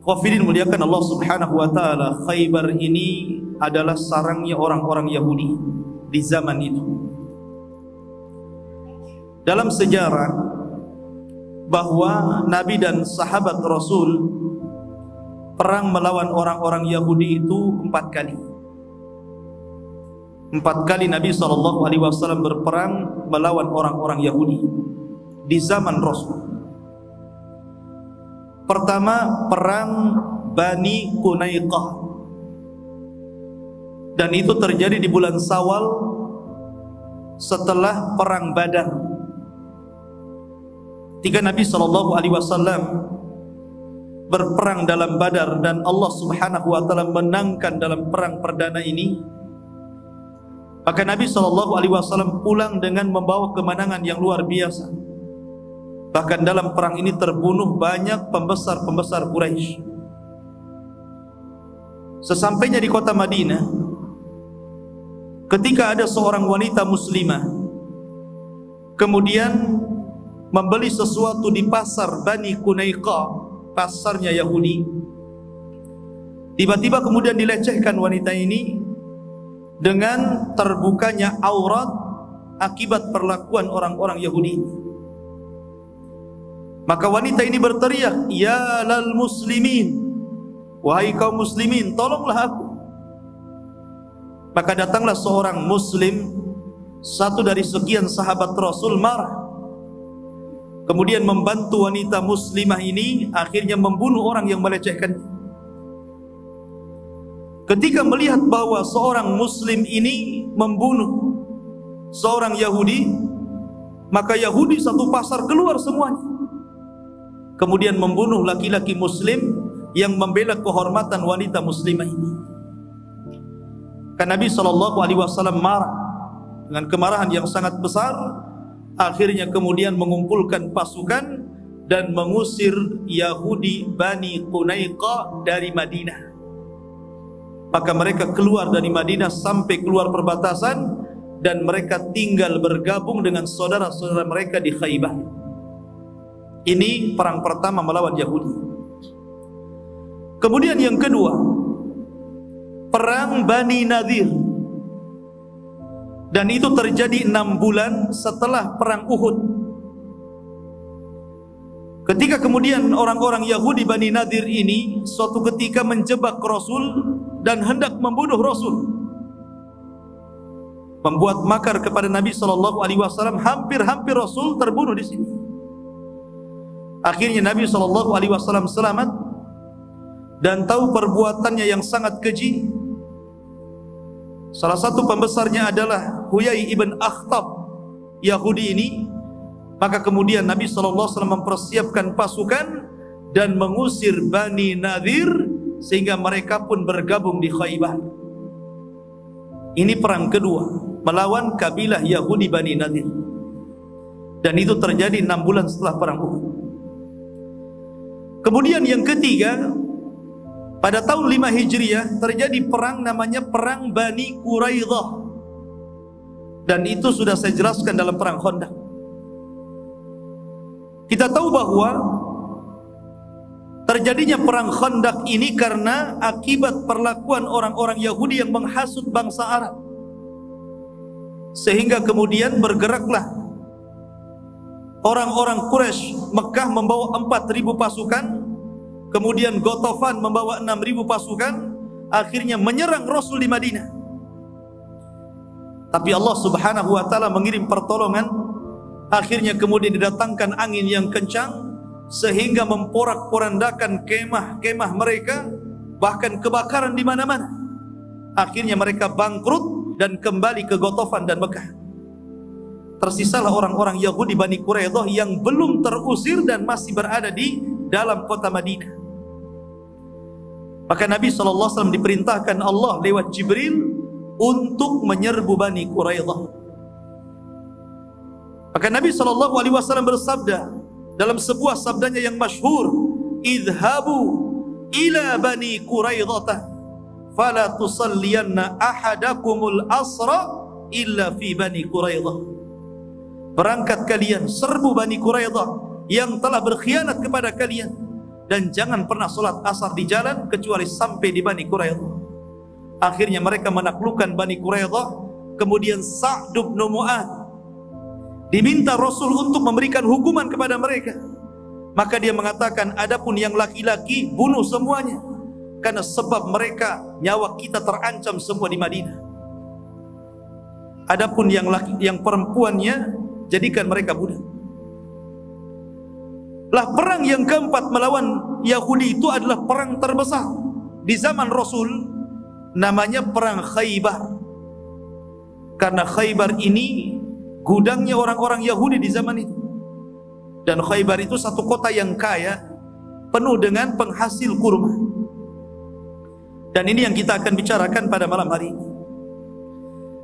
Khafidin muliakan Allah Subhanahu wa taala, Khaybar ini adalah sarangnya orang-orang Yahudi di zaman itu. Dalam sejarah bahwa Nabi dan sahabat Rasul perang melawan orang-orang Yahudi itu 4 kali. 4 kali Nabi SAW berperang melawan orang-orang Yahudi di zaman Rasul. Pertama, perang Bani Qunaiqah, dan itu terjadi di bulan Syawal setelah perang Badar. Ketika Nabi SAW berperang dalam Badar dan Allah Subhanahu wa taala menangkan dalam perang perdana ini, maka Nabi SAW pulang dengan membawa kemenangan yang luar biasa. Bahkan dalam perang ini terbunuh banyak pembesar-pembesar Quraisy. Sesampainya di kota Madinah, ketika ada seorang wanita muslimah kemudian membeli sesuatu di pasar Bani Qunaiqah, pasarnya Yahudi, tiba-tiba kemudian dilecehkan wanita ini dengan terbukanya aurat akibat perlakuan orang-orang Yahudi. Maka wanita ini berteriak, "Ya lal muslimin, wahai kaum muslimin, tolonglah aku." Maka datanglah seorang muslim, satu dari sekian sahabat Rasul, marah. Kemudian membantu wanita muslimah ini, akhirnya membunuh orang yang melecehkan. Ketika melihat bahwa seorang muslim ini membunuh seorang Yahudi, maka Yahudi satu pasar keluar semuanya, kemudian membunuh laki-laki muslim yang membela kehormatan wanita muslimah ini. Karena Nabi SAW marah dengan kemarahan yang sangat besar, akhirnya kemudian mengumpulkan pasukan dan mengusir Yahudi Bani Qunaiqah dari Madinah. Maka mereka keluar dari Madinah sampai keluar perbatasan, dan mereka tinggal bergabung dengan saudara-saudara mereka di Khaybar. Ini perang pertama melawan Yahudi. Kemudian yang kedua, perang Bani Nadir, dan itu terjadi 6 bulan setelah perang Uhud. Ketika kemudian orang-orang Yahudi Bani Nadir ini suatu ketika menjebak Rasul dan hendak membunuh Rasul, membuat makar kepada Nabi SAW, hampir-hampir Rasul terbunuh di sini. Akhirnya Nabi SAW selamat dan tahu perbuatannya yang sangat keji. Salah satu pembesarnya adalah Huyai ibn Akhtab, Yahudi ini. Maka kemudian Nabi SAW mempersiapkan pasukan dan mengusir Bani Nadir, sehingga mereka pun bergabung di Khaybar. Ini perang kedua melawan kabilah Yahudi Bani Nadir, dan itu terjadi 6 bulan setelah perang Uhud. Kemudian yang ketiga, pada tahun 5 Hijriah terjadi perang namanya perang Bani Quraidah, dan itu sudah saya jelaskan dalam perang Khandaq. Kita tahu bahwa terjadinya perang Khandaq ini karena akibat perlakuan orang-orang Yahudi yang menghasut bangsa Arab, sehingga kemudian bergeraklah orang-orang Quraisy Mekah membawa 4.000 pasukan, kemudian Ghatafan membawa 6.000 pasukan, akhirnya menyerang Rasul di Madinah. Tapi Allah Subhanahu wa taala mengirim pertolongan, akhirnya kemudian didatangkan angin yang kencang sehingga memporak-porandakan kemah-kemah mereka, bahkan kebakaran di mana-mana. Akhirnya mereka bangkrut dan kembali ke Ghatafan dan Mekah. Tersisalah orang-orang Yahudi Bani Quraidah yang belum terusir dan masih berada di dalam kota Madinah. Maka Nabi SAW diperintahkan Allah lewat Jibril untuk menyerbu Bani Quraidah. Maka Nabi SAW bersabda dalam sebuah sabdanya yang masyhur, "Idhabu ila Bani Quraidah fala tusalliyanna ahadakumul asra illa fi Bani Quraidah." Berangkat kalian, serbu Bani Quraidah yang telah berkhianat kepada kalian, dan jangan pernah sholat asar di jalan kecuali sampai di Bani Quraidah. Akhirnya mereka menaklukkan Bani Quraidah. Kemudian Sa'd bin Mu'adz diminta Rasul untuk memberikan hukuman kepada mereka. Maka dia mengatakan, adapun yang laki-laki bunuh semuanya, karena sebab mereka nyawa kita terancam semua di Madinah. Adapun yang perempuannya jadikan mereka budak. Lah perang yang keempat melawan Yahudi itu adalah perang terbesar di zaman Rasul, namanya perang Khaybar. Karena Khaybar ini gudangnya orang-orang Yahudi di zaman itu. Dan Khaybar itu satu kota yang kaya, penuh dengan penghasil kurma. Dan ini yang kita akan bicarakan pada malam hari ini.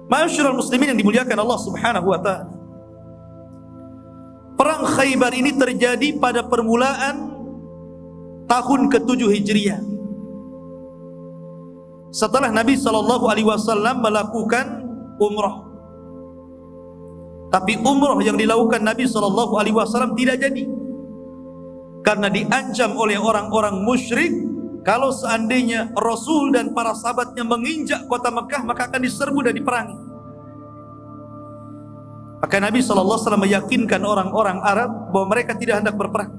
Ma'asyiral muslimin yang dimuliakan Allah Subhanahu wa ta'ala. Perang Khaybar ini terjadi pada permulaan tahun ke-7 Hijriah. Setelah Nabi SAW melakukan umrah. Tapi umrah yang dilakukan Nabi SAW tidak jadi. Karena diancam oleh orang-orang musyrik, kalau seandainya Rasul dan para sahabatnya menginjak kota Mekah, maka akan diserbu dan diperangi. Maka Nabi SAW meyakinkan orang-orang Arab bahwa mereka tidak hendak berperang.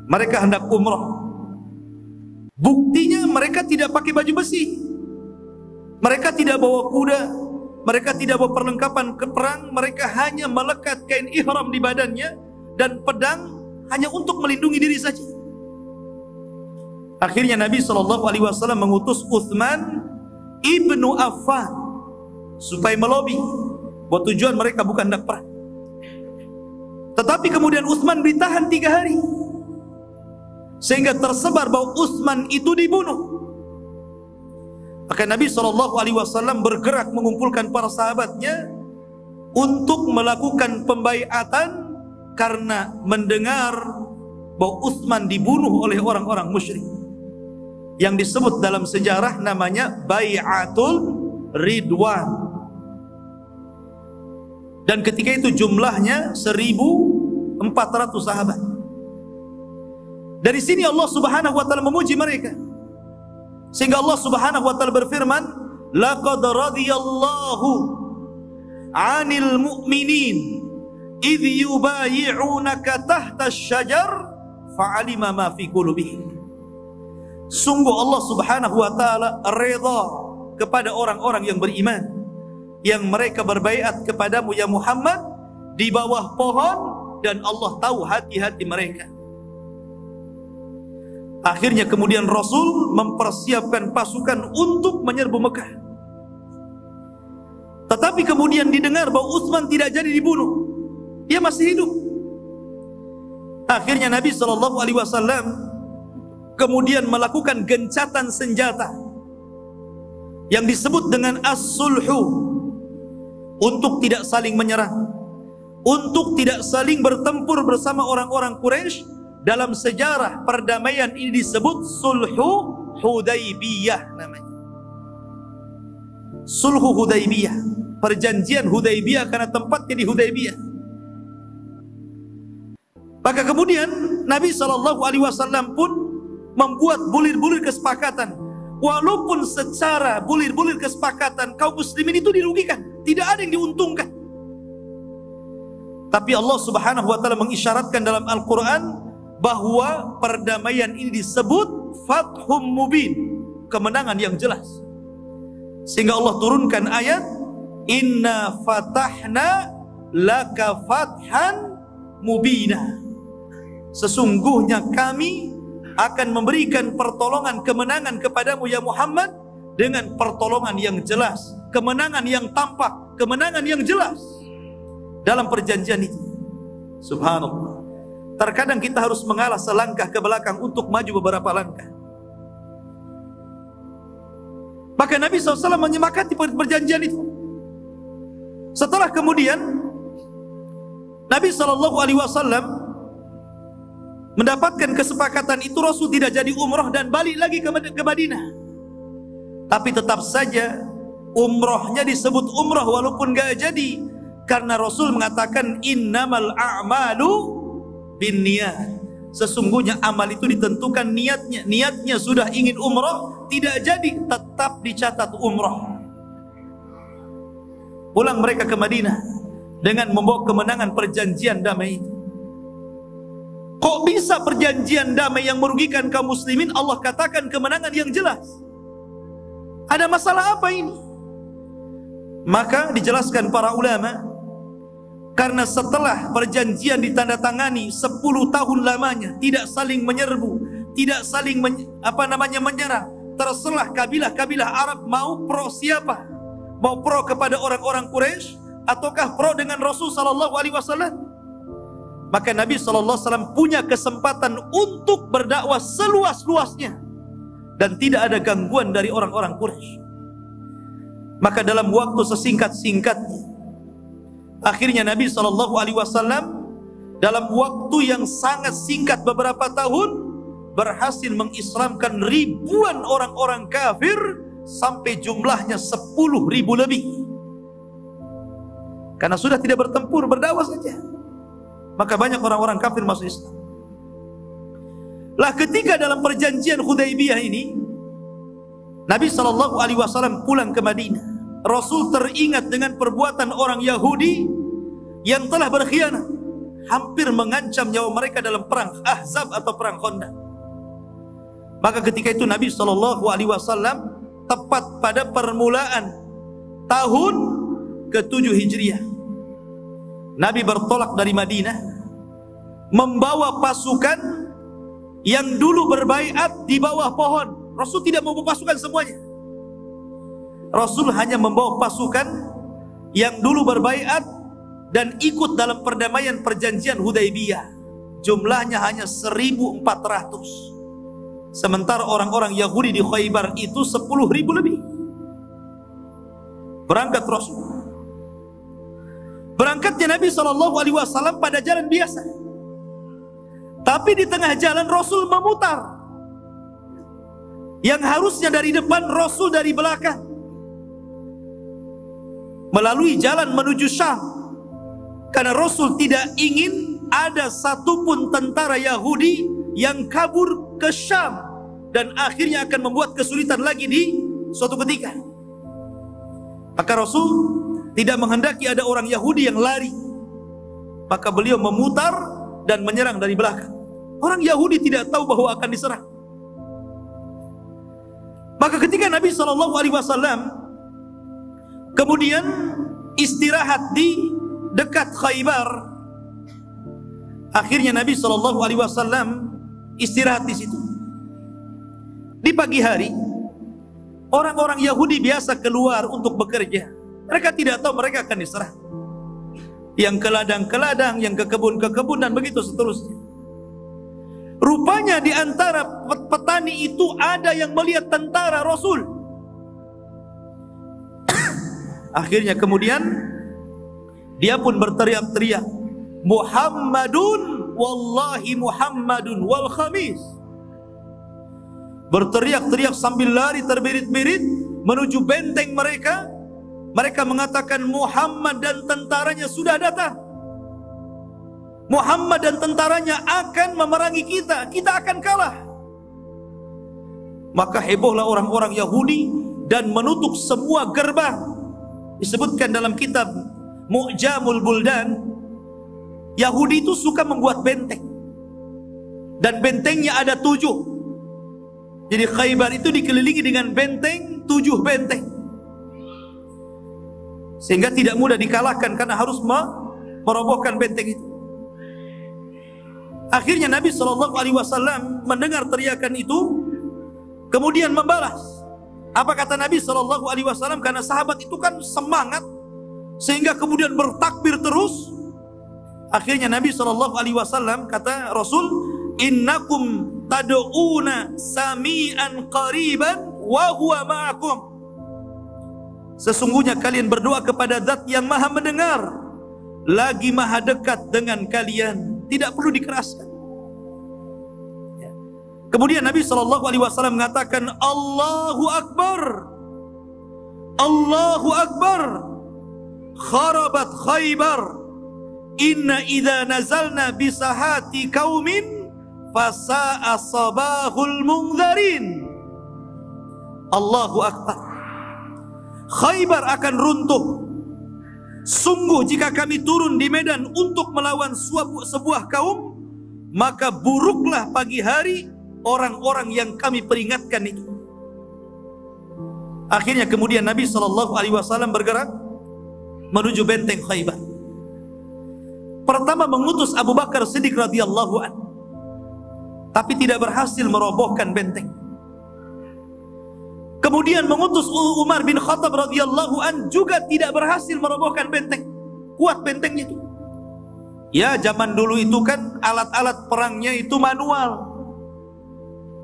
Mereka hendak umrah. Buktinya mereka tidak pakai baju besi. Mereka tidak bawa kuda. Mereka tidak bawa perlengkapan ke perang. Mereka hanya melekat kain ihram di badannya dan pedang hanya untuk melindungi diri saja. Akhirnya Nabi SAW mengutus Utsman ibnu Affan supaya melobi bahwa tujuan mereka bukan hendak perang. Tetapi kemudian Utsman ditahan 3 hari, sehingga tersebar bahwa Utsman itu dibunuh. Maka Nabi SAW bergerak mengumpulkan para sahabatnya untuk melakukan pembaiatan karena mendengar bahwa Utsman dibunuh oleh orang-orang musyrik, yang disebut dalam sejarah namanya Bai'atul Ridwan. Dan ketika itu jumlahnya 1.400 sahabat. Dari sini Allah Subhanahu wa ta'ala memuji mereka, sehingga Allah Subhanahu wa ta'ala berfirman, laqad radiyallahu 'anil mu'minin idh yubayi'unaka tahta asy-syajar fa'alima ma fi qulubihim. Sungguh Allah Subhanahu wa ta'ala redha kepada orang-orang yang beriman, yang mereka berbaiat kepadamu ya Muhammad di bawah pohon, dan Allah tahu hati-hati mereka. Akhirnya kemudian Rasul mempersiapkan pasukan untuk menyerbu Mekah. Tetapi kemudian didengar bahwa Utsman tidak jadi dibunuh, dia masih hidup. Akhirnya Nabi SAW kemudian melakukan gencatan senjata yang disebut dengan as-sulhu, untuk tidak saling menyerang, untuk tidak saling bertempur bersama orang-orang Quraisy. Dalam sejarah perdamaian ini disebut Sulhu Hudaybiyah namanya. Sulhu Hudaybiyah, perjanjian Hudaybiyah, karena tempatnya di Hudaybiyah. Maka kemudian Nabi SAW pun membuat bulir-bulir kesepakatan. Walaupun secara bulir-bulir kesepakatan kaum muslimin itu dirugikan, tidak ada yang diuntungkan. Tapi Allah Subhanahu wa ta'ala mengisyaratkan dalam Al-Quran bahwa perdamaian ini disebut Fathum Mubin, kemenangan yang jelas. Sehingga Allah turunkan ayat, Inna fatahna laka fathan mubina. Sesungguhnya kami akan memberikan pertolongan kemenangan kepadamu ya Muhammad dengan pertolongan yang jelas, kemenangan yang tampak, kemenangan yang jelas dalam perjanjian itu. Subhanallah. Terkadang kita harus mengalah selangkah ke belakang untuk maju beberapa langkah. Maka Nabi SAW menyepakati perjanjian itu. Setelah kemudian Nabi SAW mendapatkan kesepakatan itu, Rasul tidak jadi umrah dan balik lagi ke Madinah. Tapi tetap saja umrahnya disebut umrah walaupun gak jadi, karena Rasul mengatakan innamal a'malu binniyat. Sesungguhnya amal itu ditentukan niatnya. Niatnya sudah ingin umrah, tidak jadi, tetap dicatat umrah. Pulang mereka ke Madinah dengan membawa kemenangan perjanjian damai itu. Kok bisa perjanjian damai yang merugikan kaum muslimin Allah katakan kemenangan yang jelas? Ada masalah apa ini? Maka dijelaskan para ulama, karena setelah perjanjian ditandatangani 10 tahun lamanya, tidak saling menyerbu, tidak saling menyerang, terserah kabilah-kabilah Arab mau pro siapa, mau pro kepada orang-orang Quraisy ataukah pro dengan Rasul sallallahu alaihi wasallam. Maka Nabi sallallahu alaihi wasallam punya kesempatan untuk berdakwah seluas-luasnya dan tidak ada gangguan dari orang-orang Quraisy. Maka dalam waktu sesingkat-singkatnya, akhirnya Nabi SAW dalam waktu yang sangat singkat beberapa tahun berhasil mengislamkan ribuan orang-orang kafir sampai jumlahnya 10.000 lebih. Karena sudah tidak bertempur, berdakwah saja, maka banyak orang-orang kafir masuk Islam. Lah ketika dalam perjanjian Hudaybiyah ini Nabi SAW pulang ke Madinah, Rasul teringat dengan perbuatan orang Yahudi yang telah berkhianat, hampir mengancam nyawa mereka dalam perang Ahzab atau perang Khandaq. Maka ketika itu Nabi SAW tepat pada permulaan tahun ke-7 Hijriah, Nabi bertolak dari Madinah membawa pasukan yang dulu berbaiat di bawah pohon. Rasul tidak membawa pasukan semuanya. Rasul hanya membawa pasukan yang dulu berbaiat dan ikut dalam perdamaian perjanjian Hudaybiyah. Jumlahnya hanya 1.400. Sementara orang-orang Yahudi di Khaybar itu 10.000 lebih. Berangkat Rasul. Berangkatnya Nabi SAW pada jalan biasa. Tapi di tengah jalan Rasul memutar. Yang harusnya dari depan, Rasul dari belakang, melalui jalan menuju Syam. Karena Rasul tidak ingin ada satupun tentara Yahudi yang kabur ke Syam dan akhirnya akan membuat kesulitan lagi di suatu ketika. Maka Rasul tidak menghendaki ada orang Yahudi yang lari. Maka beliau memutar dan menyerang dari belakang. Orang Yahudi tidak tahu bahwa akan diserang. Maka ketika Nabi SAW kemudian istirahat di dekat Khaybar, akhirnya Nabi SAW istirahat di situ. Di pagi hari, orang-orang Yahudi biasa keluar untuk bekerja. Mereka tidak tahu mereka akan diserang. Yang ke ladang-ke-ladang, yang ke kebun-ke-kebun, dan begitu seterusnya. Rupanya di antara petani itu ada yang melihat tentara Rasul. Akhirnya kemudian dia pun berteriak-teriak, Muhammadun, wallahi Muhammadun wal khamis. Berteriak-teriak sambil lari terbirit-birit menuju benteng mereka. Mereka mengatakan Muhammad dan tentaranya sudah datang. Muhammad dan tentaranya akan memerangi kita, kita akan kalah. Maka hebohlah orang-orang Yahudi dan menutup semua gerbang. Disebutkan dalam kitab Mu'jamul Buldan, Yahudi itu suka membuat benteng, dan bentengnya ada 7. Jadi Khaybar itu dikelilingi dengan benteng, 7 benteng, sehingga tidak mudah dikalahkan karena harus merobohkan benteng itu. Akhirnya Nabi SAW mendengar teriakan itu, kemudian membalas. Apa kata Nabi SAW? Karena sahabat itu kan semangat, sehingga kemudian bertakbir terus. Akhirnya Nabi SAW kata Rasul, Innakum tad'una sami'an qariban wa huwa ma'akum. Sesungguhnya kalian berdoa kepada Zat yang maha mendengar, lagi maha dekat dengan kalian. Tidak perlu dikeraskan. Kemudian Nabi SAW mengatakan, Allahu Akbar, Allahu Akbar, kharabat Khaybar, inna idza nazalna bisahati kaumin fasa'a sabahul mungdharin. Allahu akbar. Khaybar akan runtuh. Sungguh jika kami turun di medan untuk melawan sebuah kaum, maka buruklah pagi hari orang-orang yang kami peringatkan itu. Akhirnya kemudian Nabi SAW bergerak menuju benteng Khaybar. Pertama mengutus Abu Bakar Siddiq radhiyallahu anhu, tapi tidak berhasil merobohkan benteng. Kemudian mengutus Umar bin Khattab radhiyallahu an, juga tidak berhasil merobohkan benteng. Kuat bentengnya itu. Ya, zaman dulu itu kan alat-alat perangnya itu manual.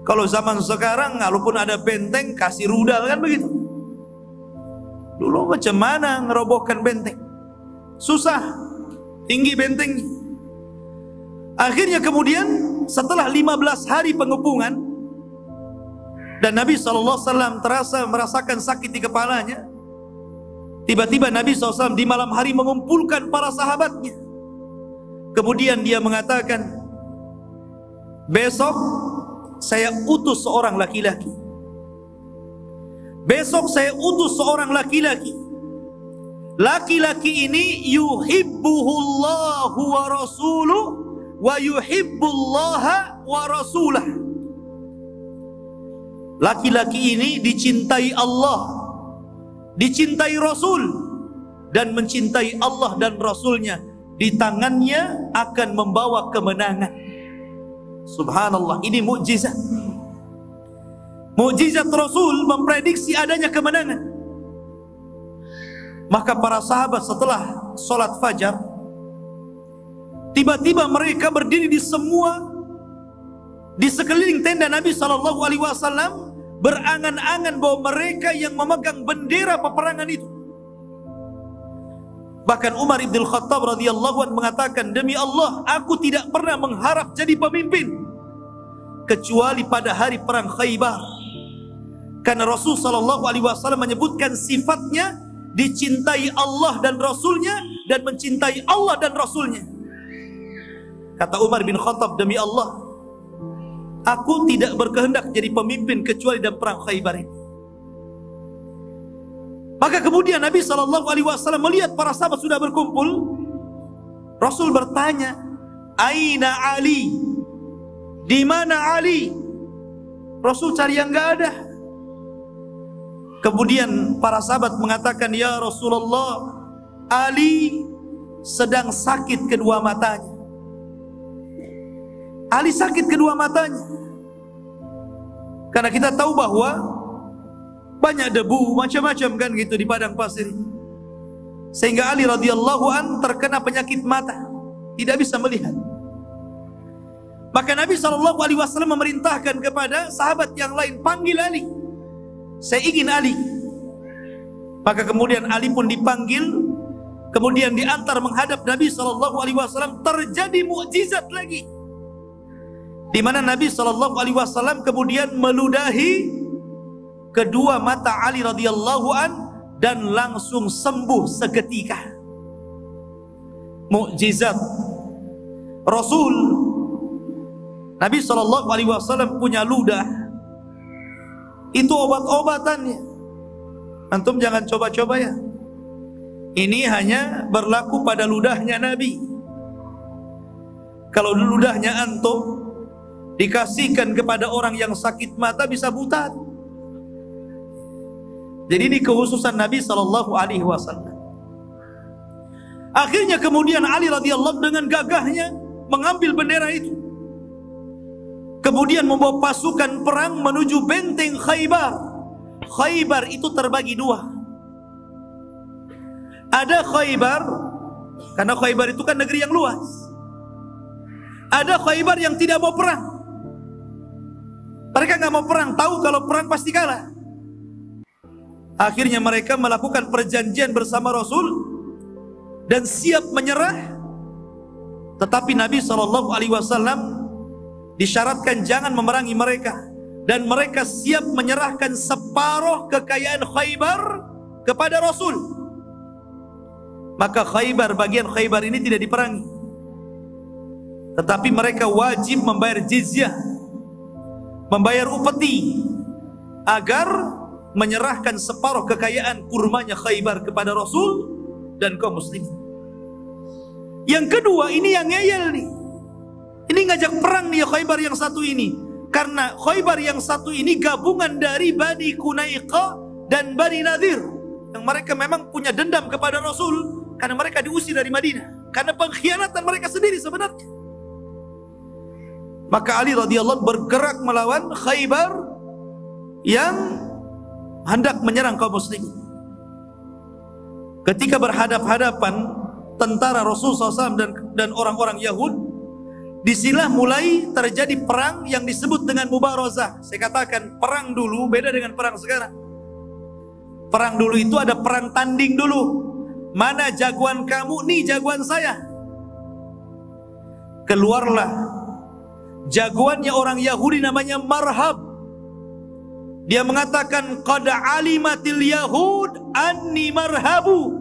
Kalau zaman sekarang walaupun ada benteng kasih rudal kan begitu. Dulu macam mana ngerobohkan benteng? Susah. Tinggi bentengnya. Akhirnya kemudian setelah 15 hari pengepungan dan Nabi SAW merasakan sakit di kepalanya, tiba-tiba Nabi SAW di malam hari mengumpulkan para sahabatnya. Kemudian dia mengatakan, besok saya utus seorang laki-laki. Besok saya utus seorang laki-laki. Laki-laki ini yuhibbuhullahu wa rasuluh wa yuhibbullaha wa rasulah. Laki-laki ini dicintai Allah, dicintai Rasul, dan mencintai Allah dan Rasulnya. Di tangannya akan membawa kemenangan. Subhanallah, ini mukjizat. Mukjizat Rasul memprediksi adanya kemenangan. Maka para sahabat setelah sholat fajar, tiba-tiba mereka berdiri di sekeliling tenda Nabi SAW, berangan-angan bahwa mereka yang memegang bendera peperangan itu. Bahkan Umar ibn Khattab radhiyallahu anhu mengatakan, demi Allah, aku tidak pernah mengharap jadi pemimpin kecuali pada hari perang Khaybar. Karena Rasul SAW menyebutkan sifatnya dicintai Allah dan Rasulnya dan mencintai Allah dan Rasulnya. Kata Umar bin Khattab, demi Allah, aku tidak berkehendak jadi pemimpin kecuali dalam perang Khaybar ini. Maka kemudian Nabi SAW melihat para sahabat sudah berkumpul. Rasul bertanya, Aina Ali? Di mana Ali? Rasul cari yang enggak ada. Kemudian para sahabat mengatakan, ya Rasulullah, Ali sedang sakit kedua matanya. Ali sakit kedua matanya. Karena kita tahu bahwa banyak debu macam-macam kan gitu di padang pasir. Sehingga Ali radhiyallahu an terkena penyakit mata, tidak bisa melihat. Maka Nabi SAW memerintahkan kepada sahabat yang lain, panggil Ali. Saya ingin Ali. Maka kemudian Ali pun dipanggil, kemudian diantar menghadap Nabi SAW. Terjadi mukjizat lagi, di mana Nabi SAW kemudian meludahi kedua mata Ali radhiyallahu an dan langsung sembuh seketika. Mukjizat Rasul. Nabi SAW punya ludah, itu obat-obatannya. Antum jangan coba-coba ya. Ini hanya berlaku pada ludahnya Nabi. Kalau ludahnya antum dikasihkan kepada orang yang sakit mata, bisa buta. Jadi ini kekhususan Nabi SAW. Akhirnya kemudian Ali radhiyallahu dengan gagahnya mengambil bendera itu, kemudian membawa pasukan perang menuju benteng Khaybar. Khaybar itu terbagi dua. Ada Khaybar, karena Khaybar itu kan negeri yang luas. Ada Khaybar yang tidak mau perang. Mereka nggak mau perang, tahu kalau perang pasti kalah. Akhirnya mereka melakukan perjanjian bersama Rasul dan siap menyerah. Tetapi Nabi SAW disyaratkan jangan memerangi mereka, dan mereka siap menyerahkan separuh kekayaan Khaybar kepada Rasul. Maka Khaybar, bagian Khaybar ini tidak diperangi. tetapi mereka wajib membayar jizyah, membayar upeti, agar menyerahkan separuh kekayaan kurmanya Khaybar kepada Rasul dan kaum muslimin. Yang kedua, ini yang ngeyel nih. Ini ngajak perang nih Khaybar yang satu ini. Karena Khaybar yang satu ini gabungan dari Bani Qunaiqah dan Bani Nadir, yang mereka memang punya dendam kepada Rasul karena mereka diusir dari Madinah, karena pengkhianatan mereka sendiri sebenarnya. Maka Ali radhiyallahu bergerak melawan Khaybar yang hendak menyerang kaum muslimin. Ketika berhadap-hadapan tentara Rasul SAW dan orang-orang Yahud, disinilah mulai terjadi perang yang disebut dengan mubarazah. Saya katakan perang dulu beda dengan perang sekarang. Perang dulu itu ada perang tanding dulu. Mana jagoan kamu, nih jagoan saya. Keluarlah jagoannya orang Yahudi namanya Marhab. Dia mengatakan qad alimatil yahud anni marhabu.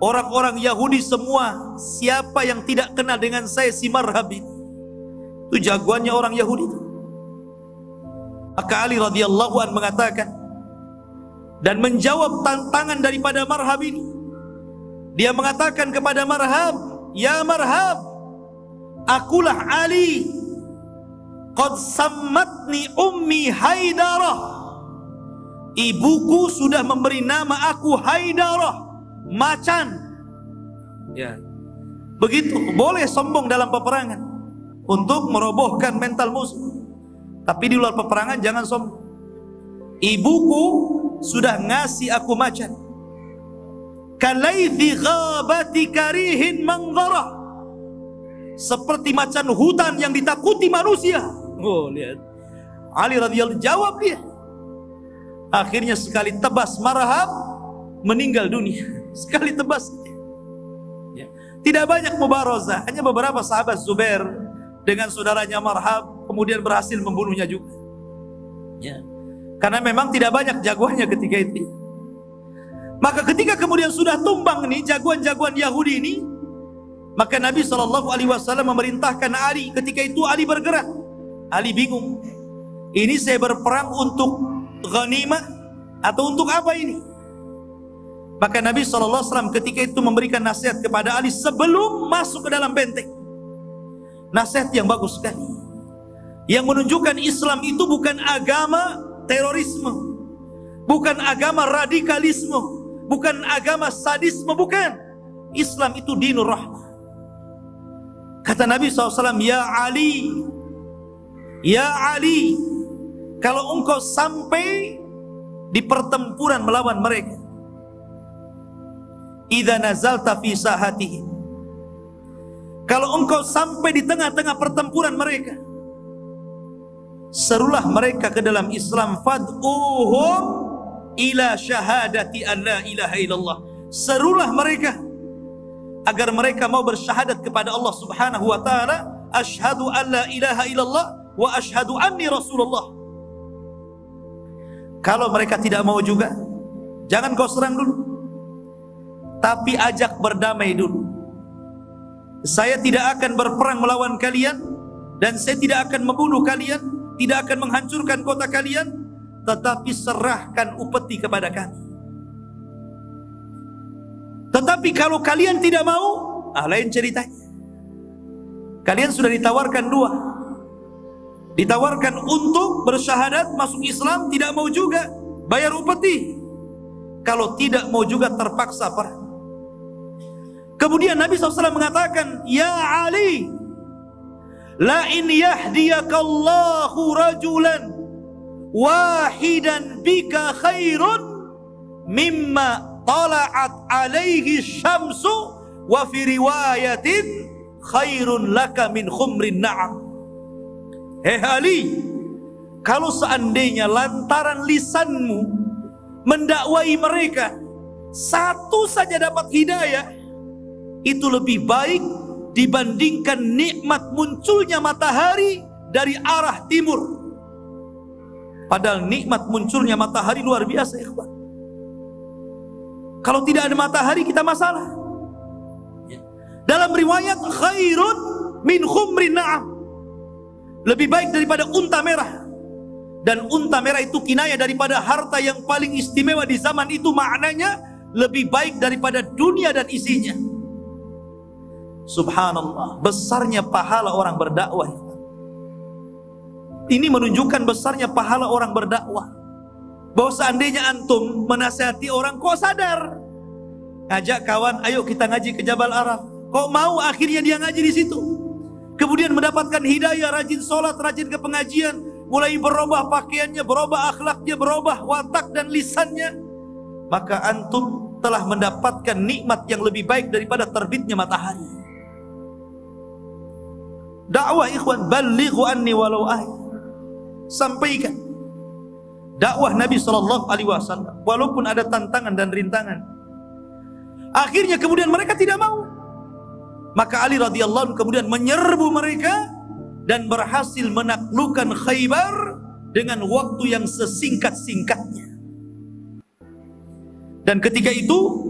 Orang-orang Yahudi semua, siapa yang tidak kenal dengan saya si Marhab ini, itu jagoannya orang Yahudi itu. Maka Ali radhiyallahu an mengatakan dan menjawab tantangan daripada Marhab ini. Dia mengatakan kepada Marhab, ya Marhab, akulah Ali, qad sammatni ummi Haidarah. Ibuku sudah memberi nama aku Haidarah, macan. Ya, begitu boleh sombong dalam peperangan untuk merobohkan mental musuh, tapi di luar peperangan jangan sombong. Ibuku sudah ngasih aku macan. Kalaithi ghabati karihin manzarah, seperti macan hutan yang ditakuti manusia. Oh, lihat. Ali radhiyallahu jawab dia. Akhirnya sekali tebas Marhab meninggal dunia. Sekali tebas. Ya. Tidak banyak mubarazah, hanya beberapa sahabat Zubair dengan saudaranya Marhab kemudian berhasil membunuhnya juga. Ya. Karena memang tidak banyak jagoannya ketika itu. Maka ketika kemudian sudah tumbang nih jagoan-jagoan Yahudi ini, maka Nabi SAW memerintahkan Ali. Ketika itu Ali bergerak. Ali bingung. Ini saya berperang untuk ghanimah atau untuk apa ini? Maka Nabi SAW ketika itu memberikan nasihat kepada Ali sebelum masuk ke dalam benteng. Nasihat yang bagus sekali, yang menunjukkan Islam itu bukan agama terorisme, bukan agama radikalisme, bukan agama sadisme, bukan. Islam itu dinur rahmah. Kata Nabi SAW, ya Ali, kalau engkau sampai di pertempuran melawan mereka, idza nazalta fi sahatihim, kalau engkau sampai di tengah-tengah pertempuran mereka, serulah mereka ke dalam Islam. Fad'uhum ila syahadati an la ilaha illallah, serulah mereka agar mereka mau bersyahadat kepada Allah Subhanahu wa taala, asyhadu an la ilaha illallah wa asyhadu anni rasulullah. Kalau mereka tidak mau juga, jangan kau serang dulu, tapi ajak berdamai dulu. Saya tidak akan berperang melawan kalian, dan saya tidak akan membunuh kalian, tidak akan menghancurkan kota kalian, tetapi serahkan upeti kepada kami. Tetapi kalau kalian tidak mau, lain ceritanya. Kalian sudah ditawarkan dua. Ditawarkan untuk bersyahadat, masuk Islam, tidak mau juga, bayar upeti. Kalau tidak mau juga, terpaksa perang. Kemudian Nabi SAW mengatakan, ya Ali, la in yahdiyakallahu rajulan wahidan bika khairun mimma tala'at alaihi syamsu wa fi riwayatin khairun laka min khumrin na'am. Hei Ali, kalau seandainya lantaran lisanmu mendakwai mereka, satu saja dapat hidayah, itu lebih baik dibandingkan nikmat munculnya matahari dari arah timur. Padahal nikmat munculnya matahari luar biasa, ikhwan. Kalau tidak ada matahari kita masalah. Dalam riwayat khairun min khumrin na'am, lebih baik daripada unta merah. Dan unta merah itu kinayah daripada harta yang paling istimewa di zaman itu, maknanya lebih baik daripada dunia dan isinya. Subhanallah, besarnya pahala orang berdakwah. Ini menunjukkan besarnya pahala orang berdakwah. Bahwa seandainya antum menasihati orang, kok sadar, ngajak kawan, ayo kita ngaji ke Jabal Araf, kok mau, akhirnya dia ngaji di situ, kemudian mendapatkan hidayah, rajin sholat, rajin ke pengajian, mulai berubah pakaiannya, berubah akhlaknya, berubah watak dan lisannya, maka antum telah mendapatkan nikmat yang lebih baik daripada terbitnya matahari. Dakwah ikhwan, balighu anni walau ayat, sampaikan dakwah Nabi SAW walaupun ada tantangan dan rintangan. Akhirnya kemudian mereka tidak mau, maka Ali radhiyallahu anhu kemudian menyerbu mereka dan berhasil menaklukkan Khaybar dengan waktu yang sesingkat-singkatnya. Dan ketika itu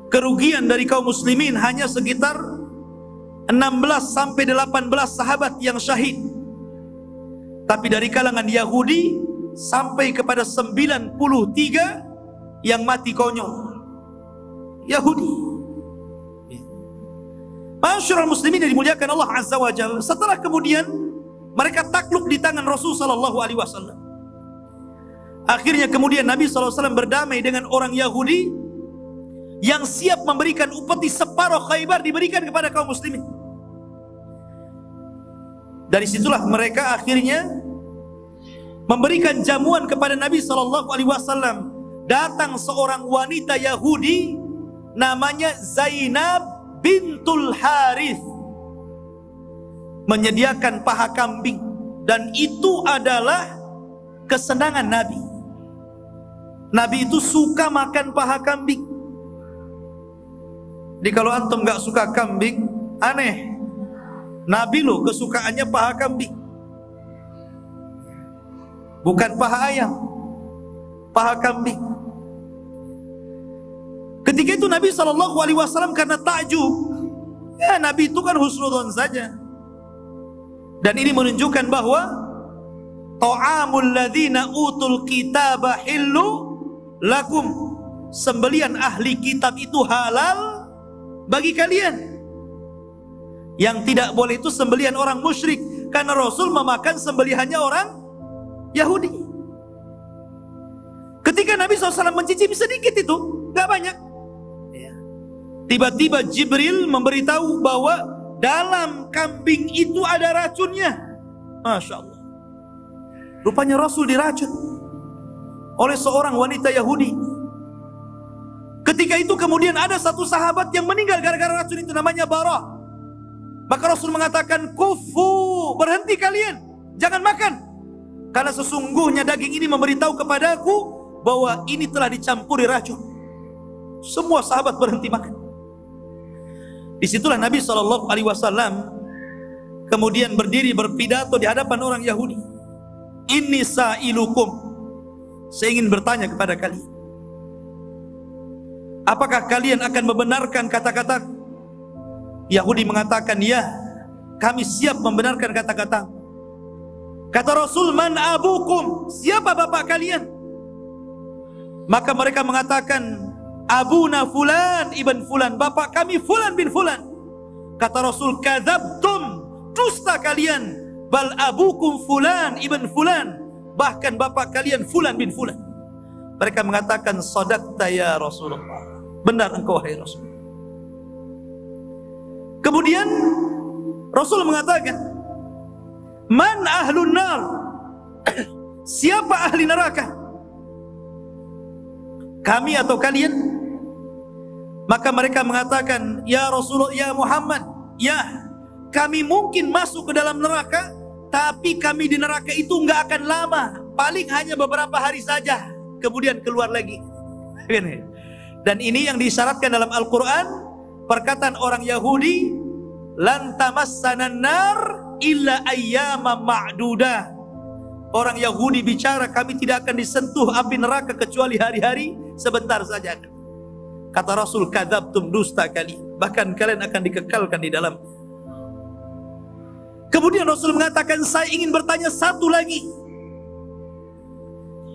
kerugian dari kaum muslimin hanya sekitar 16 sampai 18 sahabat yang syahid. Tapi dari kalangan Yahudi sampai kepada 93 yang mati konyol. Yahudi. Masyarul muslimin yang dimuliakan Allah Azza wa Jalla, setelah kemudian mereka takluk di tangan Rasul sallallahu alaihi wasallam, akhirnya kemudian Nabi sallallahu alaihi wasallam berdamai dengan orang Yahudi yang siap memberikan upeti separuh Khaybar diberikan kepada kaum muslimin. Dari situlah mereka akhirnya memberikan jamuan kepada Nabi sallallahu alaihi wasallam. Datang seorang wanita Yahudi namanya Zainab bintul Harith, menyediakan paha kambing, dan itu adalah kesenangan Nabi. Nabi itu suka makan paha kambing. Jadi kalau antum gak suka kambing, aneh. Nabi loh kesukaannya paha kambing, bukan paha ayam, paha kambing. Ketika itu Nabi SAW karena takjub, ya Nabi itu kan husnudzon saja. Dan ini menunjukkan bahwa ta'amul ladzina utul kitaba hillu lakum, sembelian ahli kitab itu halal bagi kalian. Yang tidak boleh itu sembelihan orang musyrik, karena Rasul memakan sembelihannya orang Yahudi. Ketika Nabi SAW mencicipi sedikit itu, gak banyak, tiba-tiba Jibril memberitahu bahwa dalam kambing itu ada racunnya. Masya Allah. Rupanya Rasul diracun oleh seorang wanita Yahudi. Ketika itu kemudian ada satu sahabat yang meninggal gara-gara racun itu, namanya Barah. Maka Rasul mengatakan, kufu, berhenti kalian, jangan makan, karena sesungguhnya daging ini memberitahu kepadaku bahwa ini telah dicampuri racun. Semua sahabat berhenti makan. Disitulah Nabi SAW kemudian berdiri berpidato di hadapan orang Yahudi. Inni sa'ilukum, saya ingin bertanya kepada kalian, apakah kalian akan membenarkan kata-kata? Yahudi mengatakan, ya, kami siap membenarkan kata-kata. Kata Rasul, man abukum, siapa bapak kalian? Maka mereka mengatakan, abuna fulan ibn fulan, bapak kami fulan bin fulan. Kata Rasul, kadzabtum, dusta kalian, bal abukum fulan ibn fulan, bahkan bapak kalian fulan bin fulan. Mereka mengatakan, sadaqta ya Rasulullah, benar engkau wahai Rasul. Kemudian Rasul mengatakan, man ahlun nar, siapa ahli neraka? Kami atau kalian? Maka mereka mengatakan, ya Rasulullah, ya Muhammad, ya, kami mungkin masuk ke dalam neraka, tapi kami di neraka itu nggak akan lama, paling hanya beberapa hari saja, kemudian keluar lagi. Dan ini yang disyaratkan dalam Al-Quran. Perkataan orang Yahudi, lan tamassanan nar illa ayyama ma'dudah. Orang Yahudi bicara, kami tidak akan disentuh api neraka kecuali hari-hari sebentar saja. Kata Rasul, kadzabtum, dusta kalian. bahkan kalian akan dikekalkan di dalam. Kemudian Rasul mengatakan, saya ingin bertanya satu lagi.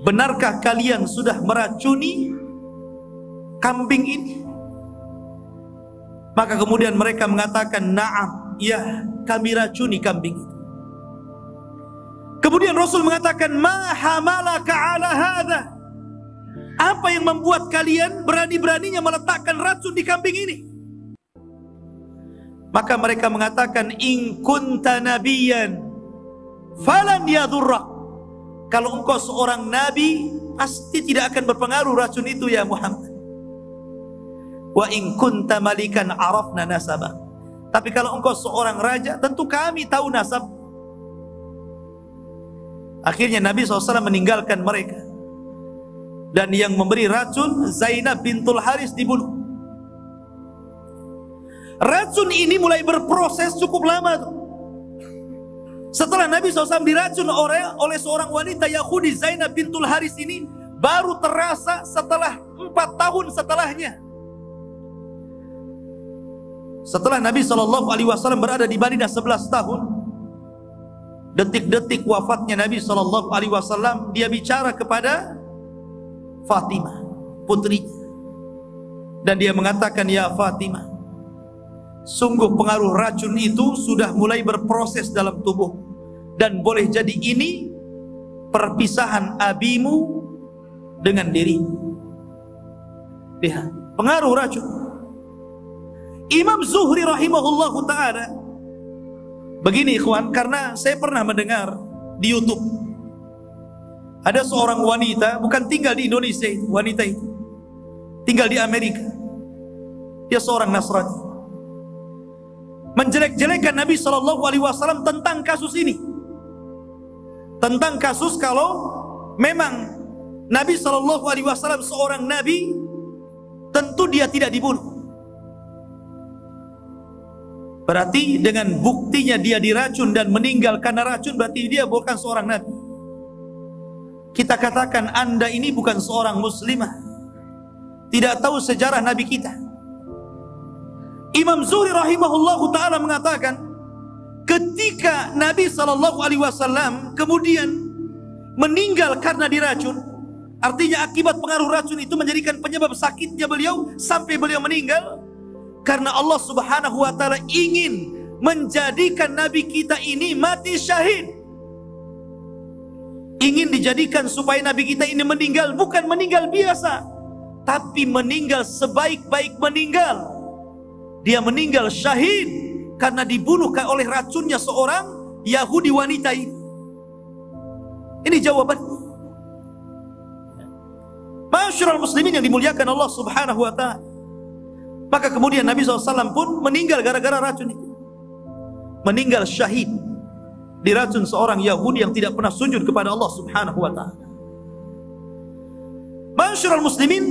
Benarkah kalian sudah meracuni kambing ini? Maka kemudian mereka mengatakan, na'am, ya, kami racuni kambing itu. Kemudian Rasul mengatakan, ma hamalaka ala hadha? Apa yang membuat kalian berani-beraninya meletakkan racun di kambing ini? Maka mereka mengatakan, in kunta nabiyan falan yadurrak. Kalau engkau seorang nabi, pasti tidak akan berpengaruh racun itu ya Muhammad. Wa in kunta malikan arafna nasabah. Tapi kalau engkau seorang raja, tentu kami tahu nasab. Akhirnya Nabi SAW meninggalkan mereka. Dan yang memberi racun, Zainab bintul Haris, dibunuh. Racun ini mulai berproses cukup lama tuh. Setelah Nabi SAW diracun oleh seorang wanita Yahudi, Zainab bintul Haris ini, baru terasa setelah 4 tahun setelahnya. Setelah Nabi SAW berada di Madinah 11 tahun, detik-detik wafatnya Nabi SAW, dia bicara kepada Fatimah, putrinya. Dan dia mengatakan, ya Fatimah, sungguh pengaruh racun itu sudah mulai berproses dalam tubuh. Dan boleh jadi ini perpisahan abimu dengan dirimu. Lihat, pengaruh racun. Imam Zuhri rahimahullahu ta'ala, begini ikhwan, karena saya pernah mendengar di YouTube, ada seorang wanita, bukan tinggal di Indonesia itu, wanita itu tinggal di Amerika. Dia seorang Nasrani, menjelek-jelekan Nabi SAW tentang kasus ini. Tentang kasus kalau memang Nabi SAW seorang Nabi, tentu dia tidak dibunuh. Berarti dengan buktinya dia diracun dan meninggal karena racun, berarti dia bukan seorang Nabi. Kita katakan, Anda ini bukan seorang muslimah, tidak tahu sejarah Nabi kita. Imam Zuhri rahimahullahu ta'ala mengatakan, ketika Nabi SAW kemudian meninggal karena diracun, artinya akibat pengaruh racun itu menjadikan penyebab sakitnya beliau sampai beliau meninggal, karena Allah Subhanahu wa ta'ala ingin menjadikan Nabi kita ini mati syahid. Ingin dijadikan supaya Nabi kita ini meninggal, bukan meninggal biasa, tapi meninggal sebaik-baik meninggal. Dia meninggal syahid karena dibunuh oleh racunnya seorang Yahudi wanita ini. Ini jawaban. Masyarul muslimin yang dimuliakan Allah Subhanahu wa ta'ala. Maka kemudian Nabi SAW pun meninggal gara-gara racun itu. Meninggal syahid diracun seorang Yahudi yang tidak pernah sujud kepada Allah Subhanahu wa ta'ala. Masyarul muslimin,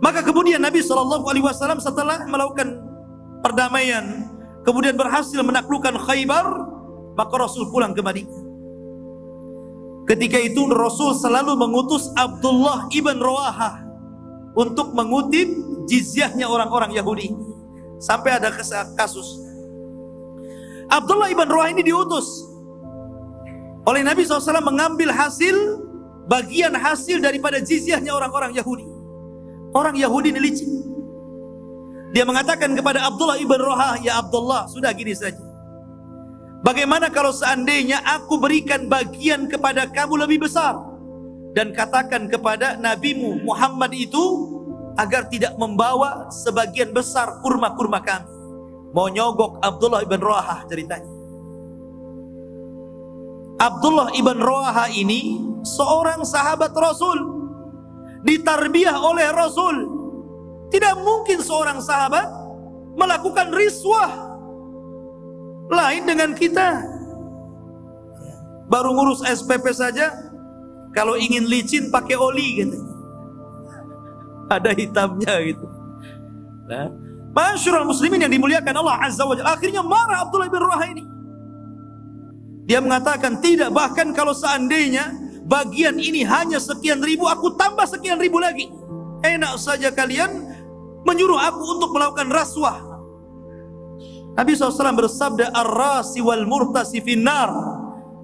maka kemudian Nabi SAW setelah melakukan perdamaian, kemudian berhasil menaklukkan Khaybar, maka Rasul pulang ke Madinah. Ketika itu Rasul selalu mengutus Abdullah ibn Rawahah untuk mengutip jizyahnya orang-orang Yahudi. Sampai ada kasus Abdullah ibn Rawahah ini diutus oleh Nabi SAW mengambil bagian hasil daripada jizyahnya orang-orang Yahudi. Orang Yahudi ini licik. Dia mengatakan kepada Abdullah ibn Rawahah, ya Abdullah, sudah gini saja. Bagaimana kalau seandainya aku berikan bagian kepada kamu lebih besar, dan katakan kepada nabimu Muhammad itu agar tidak membawa sebagian besar kurma-kurma kami. Mau nyogok Abdullah ibn Rawahah ceritanya. Abdullah ibn Rawahah ini seorang sahabat Rasul, ditarbiyah oleh Rasul. Tidak mungkin seorang sahabat melakukan riswah. Lain dengan kita, baru ngurus SPP saja, kalau ingin licin pakai oli gitu, ada hitamnya gitu. Nah, masyarul muslimin yang dimuliakan Allah Azza wa Jalla, akhirnya marah Abdullah bin Rawahah ini. Dia mengatakan, tidak, bahkan kalau seandainya bagian ini hanya sekian ribu, aku tambah sekian ribu lagi. Enak saja kalian menyuruh aku untuk melakukan rasuah. Nabi SAW bersabda, ar-rasi wal murtasi finnar.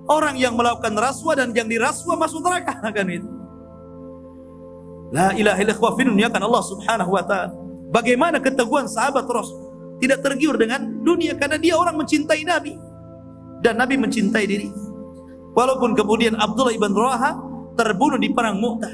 Orang yang melakukan rasuah dan yang dirasuah masuk neraka. Kan itu. La ilaha illallah, kan Allah Subhanahu wa ta'ala. Bagaimana keteguhan sahabat Rasul tidak tergiur dengan dunia, karena dia orang mencintai Nabi dan Nabi mencintai diri. Walaupun kemudian Abdullah ibn Rawaha terbunuh di perang Mu'tah,